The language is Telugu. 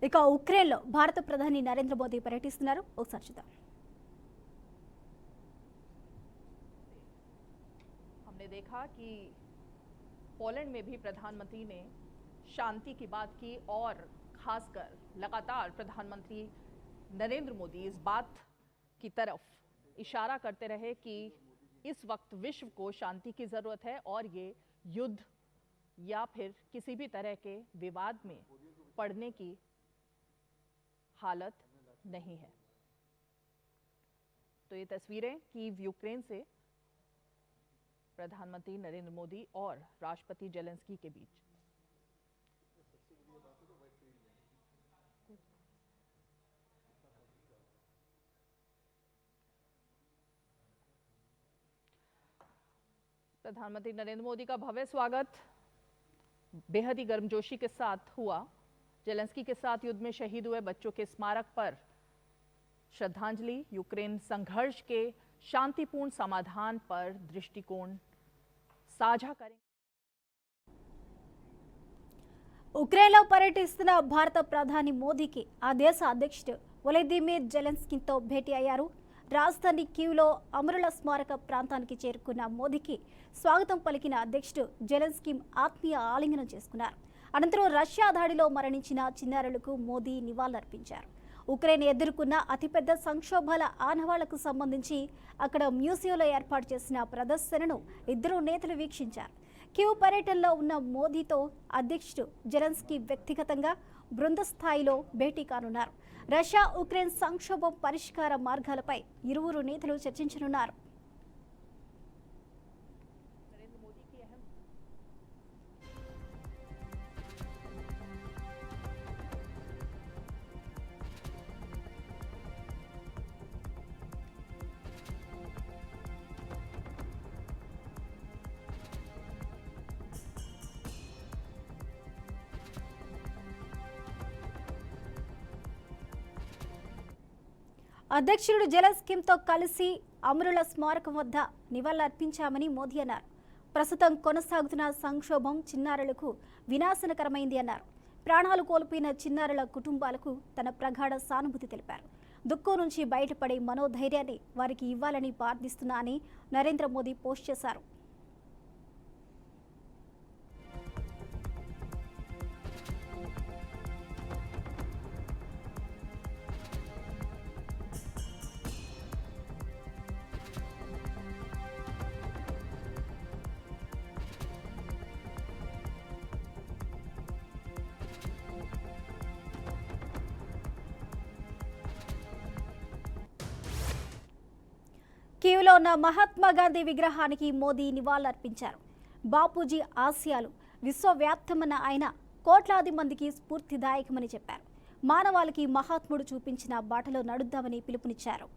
ఇక ఉక్రెయిన్లో భారత ప్రధాని నరేంద్ర మోదీ పర్యటిస్తున్నారు. ఒకసారి చూద్దాం. हमने देखा कि पोलैंड में भी प्रधानमंत्री ने शांति की बात की और खासकर लगातार प्रधानमंत्री नरेंद्र मोदी इस बात की तरफ इशारा करते रहे कि इस वक्त विश्व को शांति की जरूरत है और ये युद्ध या फिर किसी भी तरह के विवाद में पड़ने की हालत नहीं है। तो ये तस्वीरें कीव यूक्रेन से प्रधानमंत्री नरेंद्र मोदी और राष्ट्रपति जेलेंस्की के बीच। प्रधानमंत्री नरेंद्र मोदी का भव्य स्वागत बेहद ही गर्मजोशी के साथ हुआ। जेलेंस्की के साथ युद्ध में शहीद हुए बच्चों के स्मारक पर श्रद्धांजलि, यूक्रेन संघर्ष के शांतिपूर्ण समाधान पर दृष्टिकोण साझा करेंगे। ఉక్రెయిన్లో పర్యటిస్తున్న భారత ప్రధాని మోదీకి ఆ దేశ అధ్యక్షుడు వొలోదిమిర్ జెలెన్స్కీతో భేటీ అయ్యారు. రాజధాని కీవ్లో అమరుల స్మారక ప్రాంతానికి చేరుకున్న మోదీకి స్వాగతం పలికిన అధ్యక్షుడు జెలెన్స్కీ ఆత్మీయ ఆలింగనం చేసుకున్నారు. అనంతరం రష్యా దాడిలో మరణించిన చిన్నారులకు మోదీ నివాళులర్పించారు. ఉక్రెయిన్ ఎదుర్కొన్న అతిపెద్ద సంక్షోభాల ఆనవాళ్లకు సంబంధించి అక్కడ మ్యూజియంలో ఏర్పాటు చేసిన ప్రదర్శనను ఇద్దరు నేతలు వీక్షించారు. కీవ్ పర్యటనలో ఉన్న మోదీతో అధ్యక్షుడు జెలెన్స్కీ వ్యక్తిగతంగా బృంద స్థాయిలో భేటీ కానున్నారు. రష్యా ఉక్రెయిన్ సంక్షోభం పరిష్కార మార్గాలపై ఇరువురు నేతలు చర్చించనున్నారు. అధ్యక్షుడు జెలెన్స్కీతో కలిసి అమరుల స్మారకం వద్ద నివాళులర్పించామని మోదీ అన్నారు. ప్రస్తుతం కొనసాగుతున్న సంక్షోభం చిన్నారులకు వినాశనకరమైంది అన్నారు. ప్రాణాలు కోల్పోయిన చిన్నారుల కుటుంబాలకు తన ప్రగాఢ సానుభూతి తెలిపారు. దుఃఖం నుంచి బయటపడే మనోధైర్యాన్ని వారికి ఇవ్వాలని ప్రార్థిస్తున్నా అని నరేంద్ర మోదీ పోస్ట్ చేశారు. కీవ్లో ఉన్న మహాత్మా గాంధీ విగ్రహానికి మోదీ నివాళులర్పించారు. బాపూజీ ఆశయాలు విశ్వవ్యాప్తమన్న ఆయన కోట్లాది మందికి స్ఫూర్తిదాయకమని చెప్పారు. మానవాళికి మహాత్ముడు చూపించిన బాటలో నడుద్దామని పిలుపునిచ్చారు.